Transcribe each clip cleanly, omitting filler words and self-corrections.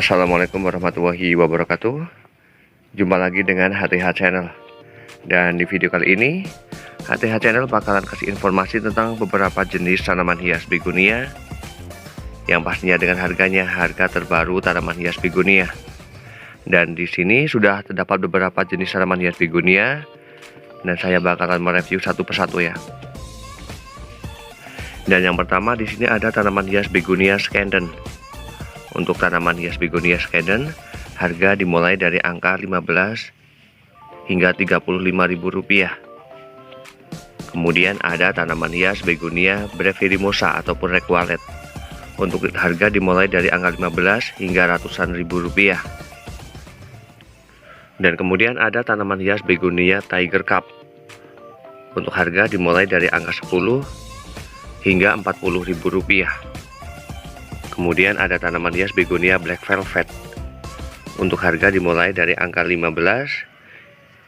Assalamualaikum warahmatullahi wabarakatuh. Jumpa lagi dengan HTH Channel. Dan di video kali ini HTH Channel bakalan kasih informasi tentang beberapa jenis tanaman hias begonia, yang pastinya dengan harga terbaru tanaman hias begonia. Dan di sini sudah terdapat beberapa jenis tanaman hias begonia, dan saya bakalan mereview satu persatu ya. Dan yang pertama di sini ada tanaman hias begonia Scandent. Untuk tanaman hias begonia Scandent, harga dimulai dari angka 15 hingga Rp35.000. Kemudian ada tanaman hias begonia brevirimosa ataupun requalet. Untuk harga dimulai dari angka 15 hingga ratusan ribu rupiah. Dan kemudian ada tanaman hias begonia Tiger Cup. Untuk harga dimulai dari angka 10 hingga Rp40.000. Kemudian ada tanaman hias begonia Black Velvet. Untuk harga dimulai dari angka 15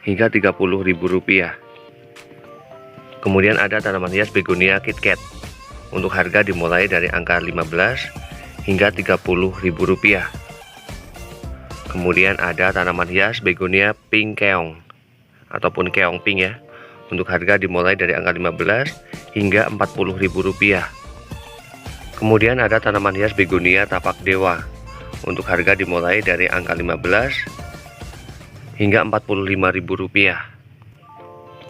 hingga Rp30.000. Kemudian ada tanaman hias begonia KitKat. Untuk harga dimulai dari angka 15 hingga Rp30.000. Kemudian ada tanaman hias begonia Pink Keong ataupun Keong Pink ya. Untuk harga dimulai dari angka 15 hingga Rp40.000. Kemudian ada tanaman hias begonia Tapak Dewa. Untuk harga dimulai dari angka 15 hingga Rp45.000.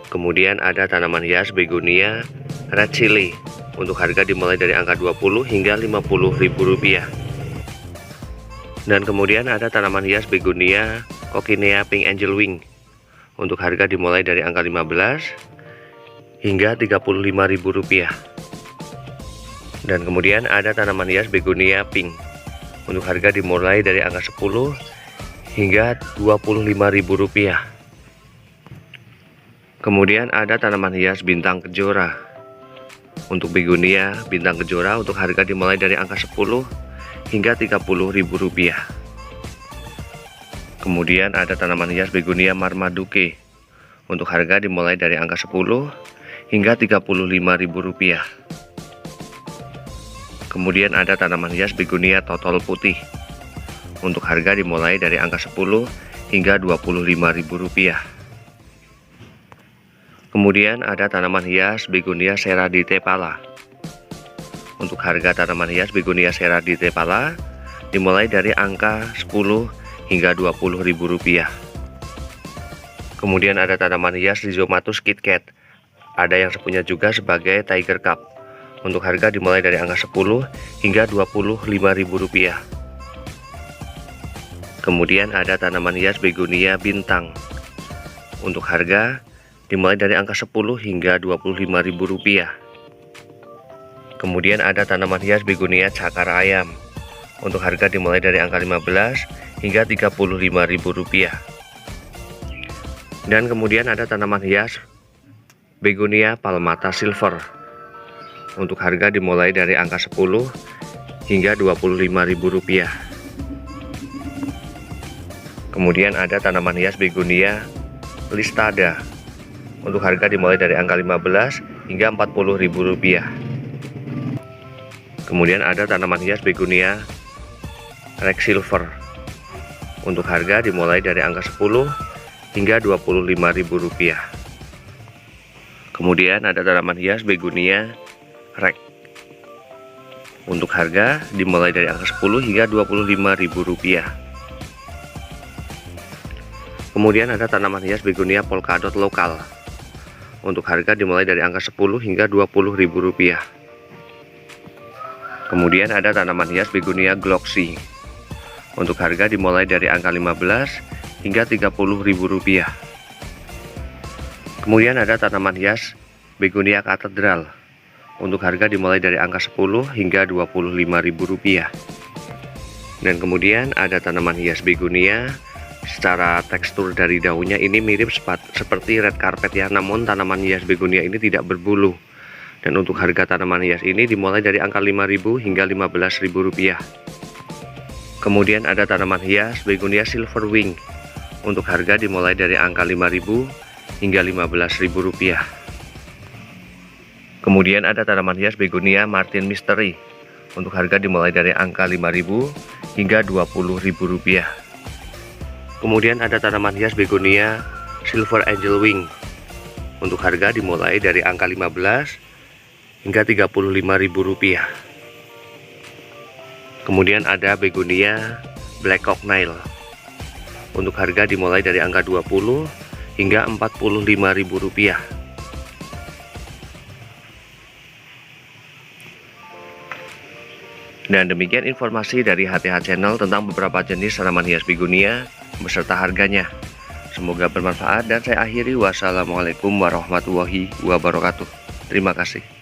Kemudian ada tanaman hias begonia Red Chili. Untuk harga dimulai dari angka 20 hingga Rp50.000. Dan kemudian ada tanaman hias begonia Coccinea Pink Angel Wing. Untuk harga dimulai dari angka 15 hingga Rp35.000. Dan kemudian ada tanaman hias begonia pink. Untuk harga dimulai dari angka 10 hingga Rp25.000. Kemudian ada tanaman hias bintang kejora. Untuk begonia bintang kejora untuk harga dimulai dari angka 10 hingga Rp30.000. Kemudian ada tanaman hias begonia Marmaduke. Untuk harga dimulai dari angka 10 hingga Rp35.000. Kemudian ada tanaman hias begonia totol putih. Untuk harga dimulai dari angka 10 hingga Rp25.000. Kemudian ada tanaman hias begonia Serradite Pala. Untuk harga tanaman hias begonia Serradite Pala dimulai dari angka 10 hingga Rp20.000. Kemudian ada tanaman hias Rhizomatus KitKat. Ada yang sepunya juga sebagai Tiger Cup. Untuk harga dimulai dari angka 10 hingga Rp25.000. Kemudian ada tanaman hias begonia bintang. Untuk harga dimulai dari angka 10 hingga Rp25.000. Kemudian ada tanaman hias begonia cakar ayam. Untuk harga dimulai dari angka 15 hingga Rp35.000. Dan kemudian ada tanaman hias begonia palmata silver. Untuk harga dimulai dari angka 10 hingga Rp25.000. Kemudian ada tanaman hias begonia listada. Untuk harga dimulai dari angka 15 hingga Rp40.000. Kemudian ada tanaman hias begonia Rex Silver. Untuk harga dimulai dari angka 10 hingga Rp25.000. Kemudian ada tanaman hias begonia Rex. Untuk harga dimulai dari angka 10 hingga Rp25.000. Kemudian ada tanaman hias begonia polkadot lokal. Untuk harga dimulai dari angka 10 hingga Rp20.000. Kemudian ada tanaman hias begonia Gloxy. Untuk harga dimulai dari angka 15 hingga Rp30.000. Kemudian ada tanaman hias begonia katedral. Untuk harga dimulai dari angka 10 hingga Rp25.000. Dan kemudian ada tanaman hias begonia. Secara tekstur dari daunnya ini mirip seperti red carpet ya, namun tanaman hias begonia ini tidak berbulu. Dan untuk harga tanaman hias ini dimulai dari angka Rp5.000 hingga Rp15.000. Kemudian ada tanaman hias begonia silver wing. Untuk harga dimulai dari angka Rp5.000 hingga Rp15.000. Kemudian ada tanaman hias begonia Martin Mystery. Untuk harga dimulai dari angka Rp5.000 hingga Rp20.000. Kemudian ada tanaman hias begonia Silver Angel Wing. Untuk harga dimulai dari angka 15 hingga Rp35.000. Kemudian ada begonia Black Cocknail. Untuk harga dimulai dari angka 20 hingga Rp45.000. Dan demikian informasi dari HTH Channel tentang beberapa jenis tanaman hias begonia beserta harganya. Semoga bermanfaat dan saya akhiri. Wassalamualaikum warahmatullahi wabarakatuh. Terima kasih.